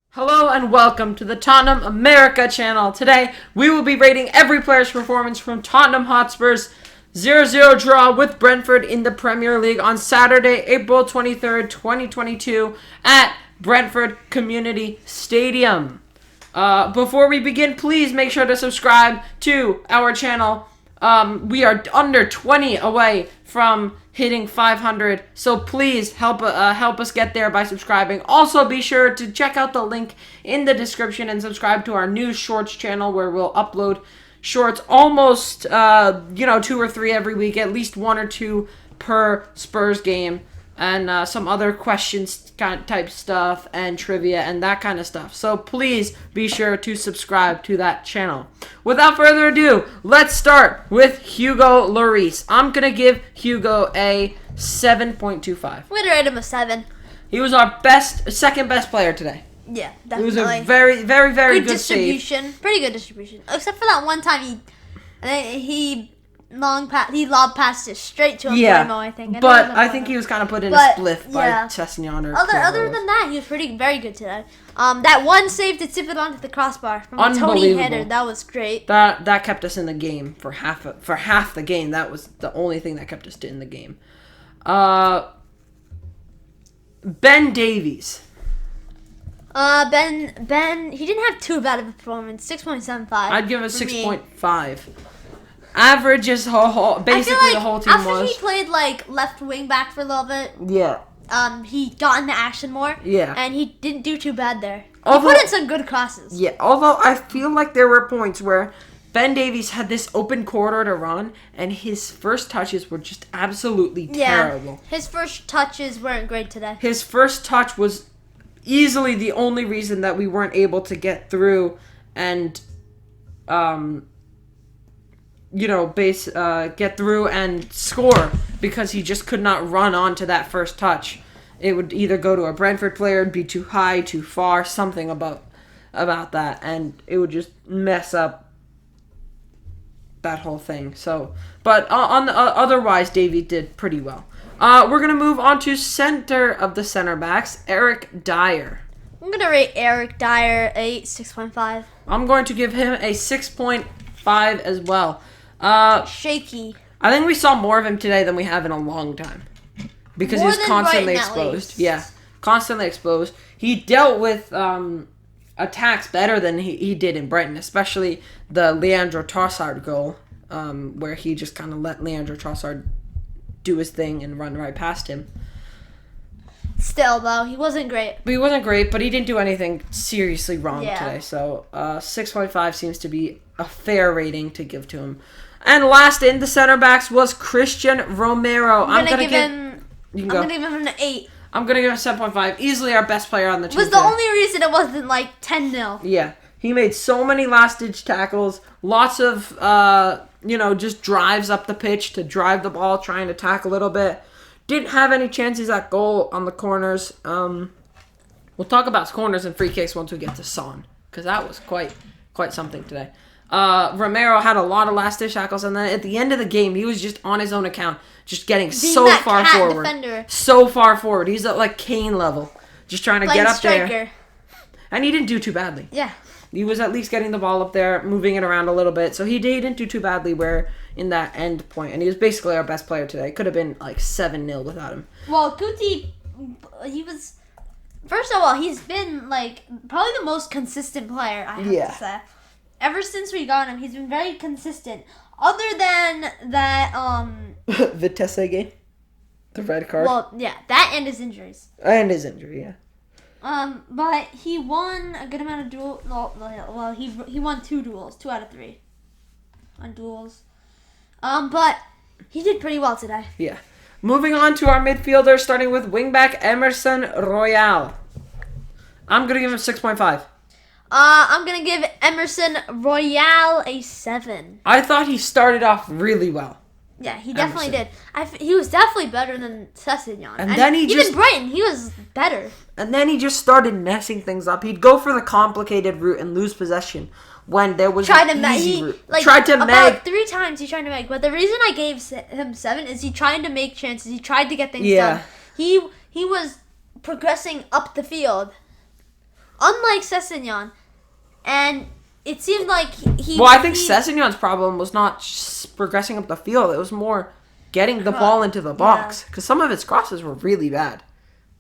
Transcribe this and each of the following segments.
Hello and welcome to the Tottenham America channel. Today, we will be rating every player's performance from Tottenham Hotspur's 0-0 draw with Brentford in the Premier League on Saturday, April 23rd, 2022 at Brentford Community Stadium. Before we begin, please make sure to subscribe to our channel. We are under 20 away from hitting 500, so please help us get there by subscribing. Also, be sure to check out the link in the description and subscribe to our new shorts channel where we'll upload shorts almost 2 or 3 every week, at least 1 or 2 per Spurs game, and some other questions type stuff and trivia and that kind of stuff. So please be sure to subscribe to that channel. Without further ado, let's start with Hugo Lloris. I'm going to give Hugo a 7.25. We're going to rate him a 7. He was our second best player today. Yeah, definitely. It was a very, very, very good distribution. Save. Pretty good distribution. Except for that one time he lob passed it straight to Romero, I think. But I think he was kind of put in a spliff by Sessinger. Other than that, he was very good today. That one save to tip it onto the crossbar from a Tony header, that was great. That kept us in the game for half the game. That was the only thing that kept us in the game. Ben Davies. Ben, he didn't have too bad of a performance. 6.75. I'd give him a 6.5. Average is basically the whole team was. After he played like left wing back for a little bit. Yeah. He got into action more. Yeah. And he didn't do too bad there. He put in some good crosses. Yeah. Although I feel like there were points where Ben Davies had this open corridor to run, and his first touches were just absolutely terrible. His first touches weren't great today. His first touch was easily the only reason that we weren't able to get through and get through and score, because he just could not run onto that first touch. It would either go to a Brentford player, it'd be too high, too far, something about that, and it would just mess up that whole thing. So, but otherwise, Davey did pretty well. We're gonna move on to center of the center backs, Eric Dyer. I'm gonna rate Eric Dyer a 6.5. I'm going to give him a 6.5 as well. Shaky. I think we saw more of him today than we have in a long time, because he was constantly exposed. Yeah, constantly exposed. He dealt with attacks better than he did in Brighton, especially the Leandro Trossard goal, where he just kind of let Leandro Trossard do his thing and run right past him. Still, though, he wasn't great. He wasn't great, but he didn't do anything seriously wrong today. So 6.5 seems to be a fair rating to give to him. And last in the center backs was Christian Romero. I'm gonna give him an 8. I'm gonna give him 7.5. Easily our best player on the team. Was the only reason it wasn't like 10-0. Yeah, he made so many last-ditch tackles. Lots of just drives up the pitch to drive the ball, trying to tackle a little bit. Didn't have any chances at goal on the corners. We'll talk about corners and free kicks once we get to Son, because that was quite something today. Romero had a lot of last-ditch tackles, and then at the end of the game, he was just on his own account, just getting so far forward. Defender. So far forward. He's at like Kane level, just trying to get up there. And he didn't do too badly. Yeah. He was at least getting the ball up there, moving it around a little bit, so he didn't do too badly where in that end point, and he was basically our best player today. Could have been like 7-0 without him. Well, Guti, he was... First of all, he's been like probably the most consistent player, I have to say. Ever since we got him, he's been very consistent. Other than that, Vitesse game? The red card? Well, yeah, that and his injuries. And his injury, yeah. But he won a good amount of duels. Well, he won 2 duels, 2 out of 3 on duels. But he did pretty well today. Yeah. Moving on to our midfielders, starting with wingback Emerson Royal. I'm gonna give him 6.5. I'm gonna give Emerson Royal a 7. I thought he started off really well. Yeah, he definitely did. He was definitely better than Sessinger. And then even Brighton, he was better. And then he just started messing things up. He'd go for the complicated route and lose possession. when there was tried an to easy he, route. like, Tried to about make 3 times he tried to make. But the reason I gave him 7 is he tried to make chances. He tried to get things done. He was progressing up the field, unlike Sessinger, and it seemed like he. Well, I think Sessigneur's problem was not progressing up the field. It was more getting the ball into the box because some of his crosses were really bad.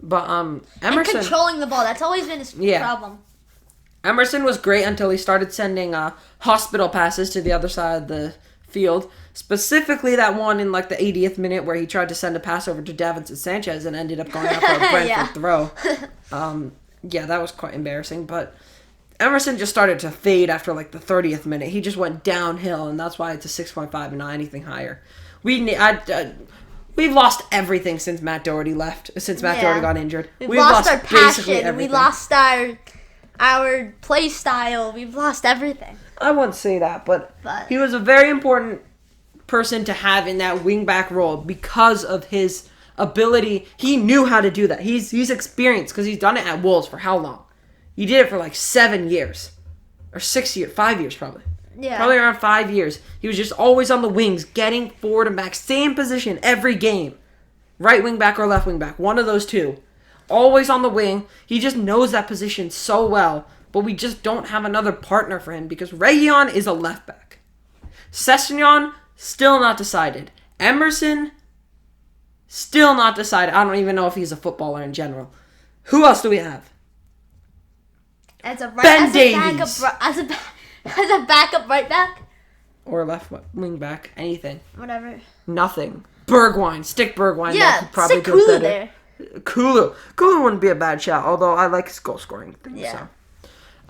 But Emerson and controlling the ball. That's always been his problem. Emerson was great until he started sending hospital passes to the other side of the field. Specifically, that one in like the 80th minute where he tried to send a pass over to Davinson Sanchez and ended up going out for a Brentford throw. That was quite embarrassing. But Emerson just started to fade after like the 30th minute. He just went downhill, and that's why it's a 6.5 and not anything higher. We've lost everything since Matt Doherty left. Since Matt Doherty got injured, we've lost our passion. We lost our play style. We've lost everything. I wouldn't say that, but he was a very important person to have in that wing-back role because of his ability. He knew how to do that. He's experienced because he's done it at Wolves for how long? He did it for like 7 years. Or 6 years. 5 years probably. Yeah. Probably around 5 years. He was just always on the wings, getting forward and back. Same position every game. Right wing back or left wing back. One of those two. Always on the wing. He just knows that position so well. But we just don't have another partner for him because Reguilon is a left back. Sessegnon, still not decided. Emerson, still not decided. I don't even know if he's a footballer in general. Who else do we have? Ben Davies. As a backup right back? Or left wing back. Anything. Whatever. Nothing. Bergwijn. Stick Bergwijn. Yeah, probably stick Kulu there. Kulu wouldn't be a bad shot, although I like his goal scoring thing. Yeah.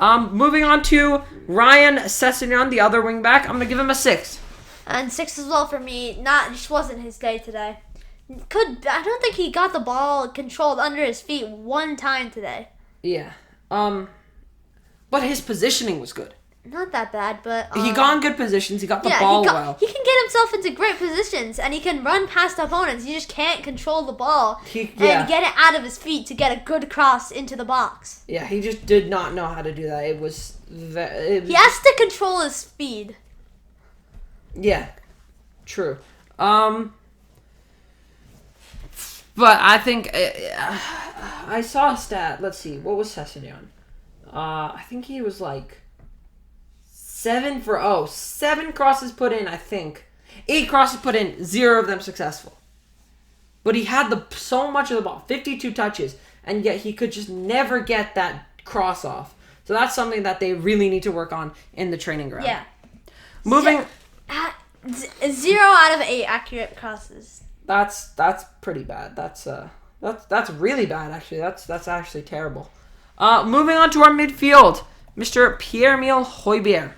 So. Moving on to Ryan Sessegnon, the other wing back. I'm going to give him a 6. And 6 as well for me. Just wasn't his day today. I don't think he got the ball controlled under his feet one time today. Yeah. But his positioning was good. Not that bad, but... he got in good positions. He got the ball well. He can get himself into great positions, and he can run past opponents. He just can't control the ball and get it out of his feet to get a good cross into the box. Yeah, he just did not know how to do that. He has to control his speed. Yeah, true. But I think... I saw a stat. Let's see. What was Sessegnon? I think he was like 7 crosses put in, I think. 8 crosses put in, 0 of them successful. But he had so much of the ball, 52 touches, and yet he could just never get that cross off. So that's something that they really need to work on in the training ground. Yeah. Moving... 0 out of 8 accurate crosses. That's pretty bad. That's really bad, actually. That's actually terrible. Moving on to our midfield, Mr. Pierre-Emile Højbjerg.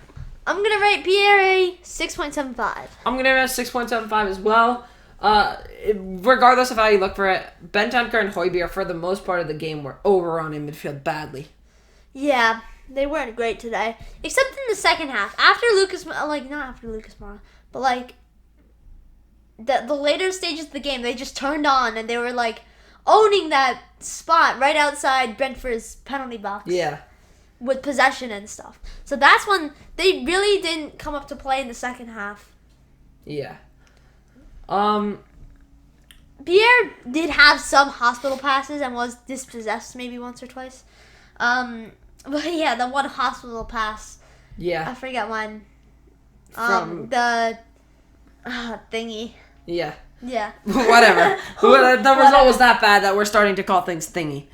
I'm going to rate Pierre a 6.75. I'm going to rate a 6.75 as well. Regardless of how you look for it, Bentancur and Højbjerg, for the most part of the game, were overrun in midfield badly. Yeah, they weren't great today. Except in the second half. After Lucas... not after Lucas Moura, but like... The later stages of the game, they just turned on and they were like... owning that spot right outside Brentford's penalty box. Yeah. With possession and stuff. So that's when they really didn't come up to play in the second half. Yeah. Pierre did have some hospital passes and was dispossessed maybe once or twice. But yeah, the one hospital pass. Yeah. I forget when. From... the thingy. Yeah. Yeah. Whatever. The result was that bad that we're starting to call things thingy.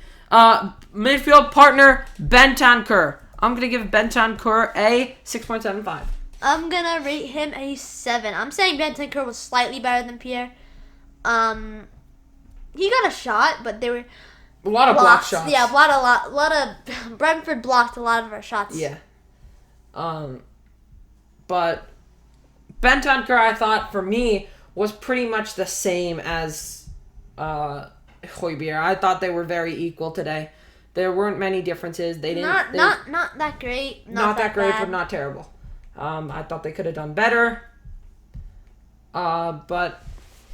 Midfield partner, Bentancur. I'm going to give Bentancur a 6.75. I'm going to rate him a 7. I'm saying Bentancur was slightly better than Pierre. He got a shot, but there were... A lot of block shots. Yeah, a lot of... Brentford blocked a lot of our shots. Yeah. But Bentancur, I thought, for me... was pretty much the same as Højbjerg. I thought they were very equal today. There weren't many differences. They didn't not that great. Not that great, bad. but not terrible. I thought they could have done better. But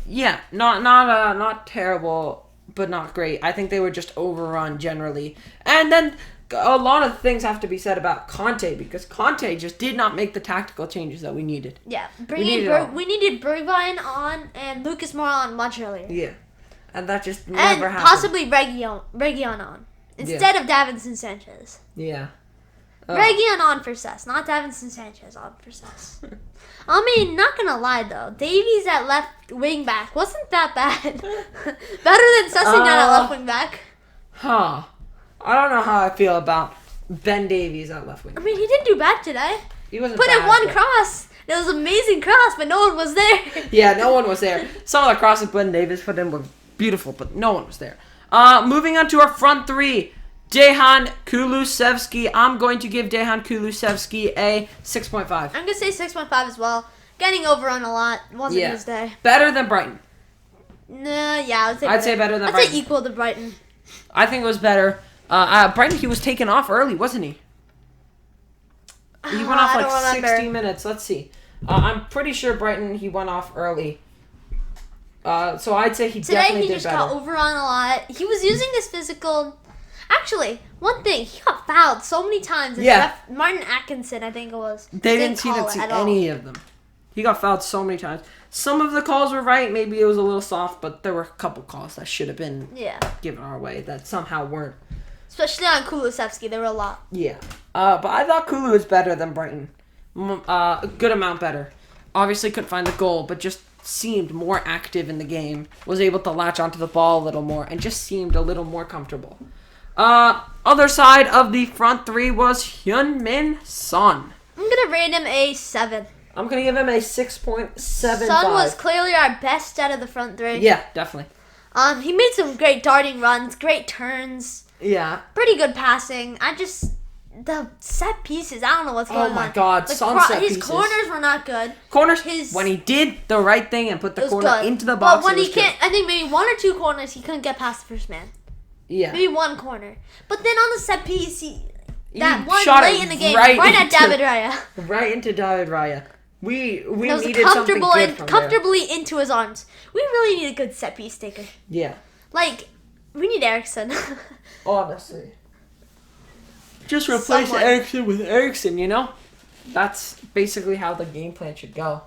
yeah, not terrible, but not great. I think they were just overrun generally. And then a lot of things have to be said about Conte because Conte just did not make the tactical changes that we needed. Yeah, we needed Bergwijn on and Lucas Moura on much earlier. Yeah, and that just never happened. And possibly Reguilon on instead of Davinson Sanchez. Yeah. Reguilon on for Cess, not Davinson Sanchez on for Cess. I mean, not gonna lie though, Davies at left wing back wasn't that bad. Better than Sessinger at left wing back. Huh. I don't know how I feel about Ben Davies at left wing. I mean, he didn't do bad today. He wasn't put bad, in one cross. It was an amazing cross, but no one was there. Yeah, no one was there. Some of the crosses Ben Davies put in were beautiful, but no one was there. Moving on to our front three. Dejan Kulusevski. I'm going to give Dejan Kulusevski a 6.5. I'm going to say 6.5 as well. Getting overrun a lot. Wasn't his day. Better than Brighton. Nah, yeah, I'd say better than Brighton. I'd say equal to Brighton. I think it was better. Brighton, he was taken off early, wasn't he? He went off like 60 minutes. Let's see. I'm pretty sure Brighton, he went off early. So I'd say he definitely did better. Today he just got overrun a lot. He was using his physical... Actually, one thing, he got fouled so many times. Martin Atkinson, I think it was. They didn't see any of them. He got fouled so many times. Some of the calls were right. Maybe it was a little soft, but there were a couple calls that should have been given our way that somehow weren't. Especially on Kulusevski, there were a lot. Yeah. But I thought Kulu was better than Brighton. A good amount better. Obviously couldn't find the goal, but just seemed more active in the game. Was able to latch onto the ball a little more and just seemed a little more comfortable. Other side of the front three was Heung-min Son. I'm going to rate him a 7. I'm going to give him a 6.75. Son was clearly our best out of the front three. Yeah, definitely. He made some great darting runs, great turns. Yeah. Pretty good passing. The set pieces, I don't know what's going on. Oh my God, Son's set pieces. His corners were not good. When he did the right thing and put the corner into the box, but when he can't, I think maybe 1 or 2 corners, he couldn't get past the first man. Yeah. Maybe 1 corner. But then on the set piece, that one shot late in the game, right at David Raya. Right into David Raya. We needed something comfortable good from comfortably there. Into his arms. We really need a good set piece taker. Yeah. Like, we need Eriksson. Honestly. Just replace Eriksson with Eriksson, you know? That's basically how the game plan should go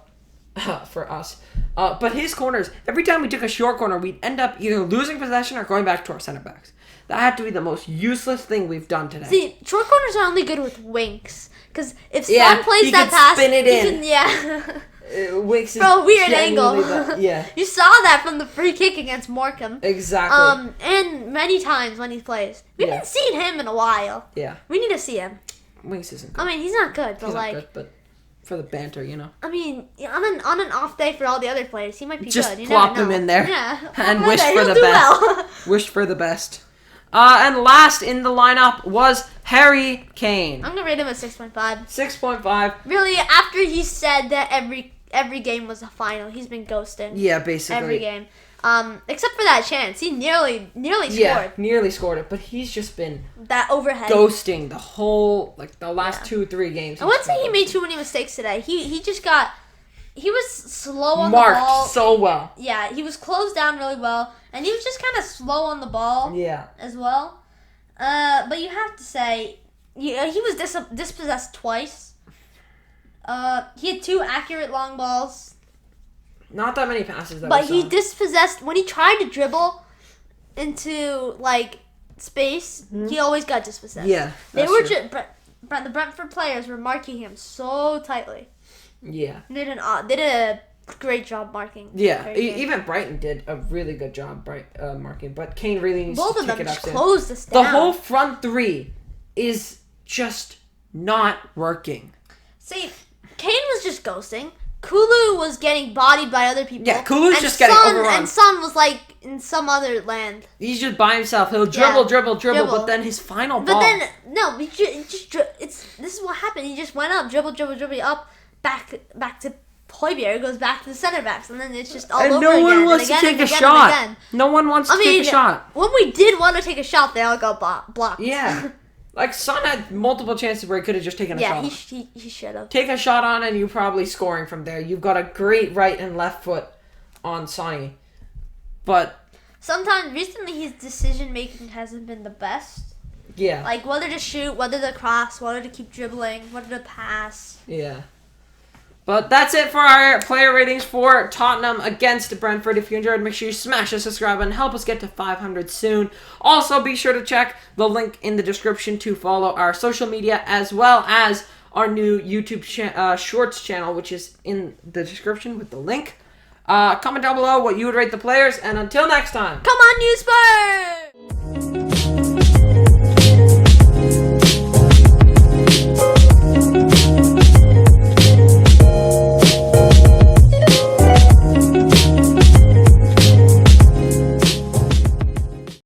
for us. But his corners, every time we took a short corner, we'd end up either losing possession or going back to our center backs. That had to be the most useless thing we've done today. See, short corners are only good with winks. Because if Son plays that pass, spin it in. Winks is weird angle. Yeah. You saw that from the free kick against Morecambe. Exactly. And many times when he plays. We haven't seen him in a while. Yeah. We need to see him. Winks isn't good. I mean, he's not good, but he's not good, but for the banter, you know. I mean, on an off day for all the other players, he might be just good. Just plop him in there. Yeah. And wish for the best. Well. Wish for the best. And last in the lineup was Harry Kane. I'm going to rate him a 6.5. 6.5. Really, after he said that every game was a final, he's been ghosting. Yeah, basically. Every game. Except for that chance. He nearly scored. Yeah, nearly scored it, but he's just been that overhead ghosting the whole, the last 2-3 games. I wouldn't say he made too many mistakes today. He was slow on Marked the ball. so well. Yeah, he was closed down really well. And he was just kind of slow on the ball. Yeah. As well. But you have to say, he was dispossessed twice. He had 2 accurate long balls. Not that many passes. But he dispossessed, when he tried to dribble into, space, he always got dispossessed. Yeah, the Brentford players were marking him so tightly. Yeah. They did a great job marking. Yeah, even Brighton did a really good job marking, but Kane really needs to take it up soon. Both of them closed us down. The whole front three is just not working. See, Kane was just ghosting. Kulu was getting bodied by other people. Yeah, Kulu's just getting overrun. And Son was in some other land. He's just by himself. He'll dribble, but then his final ball. But then, no, this is what happened. He just went up, dribble up, back to Højbjerg, goes back to the center backs, and then it's just all over again. And no one wants to take a shot. No one wants to take a shot. When we did want to take a shot, they all got blocked. Yeah. Son had multiple chances where he could have just taken a shot. Yeah, he should have. Take a shot on and you're probably scoring from there. You've got a great right and left foot on Sonny. But recently his decision making hasn't been the best. Yeah. Like, whether to shoot, whether to cross, whether to keep dribbling, whether to pass. Yeah. But that's it for our player ratings for Tottenham against Brentford. If you enjoyed, make sure you smash the subscribe button. Help us get to 500 soon. Also, be sure to check the link in the description to follow our social media as well as our new YouTube Shorts channel, which is in the description with the link. Comment down below what you would rate the players. And until next time. Come on, you Spurs!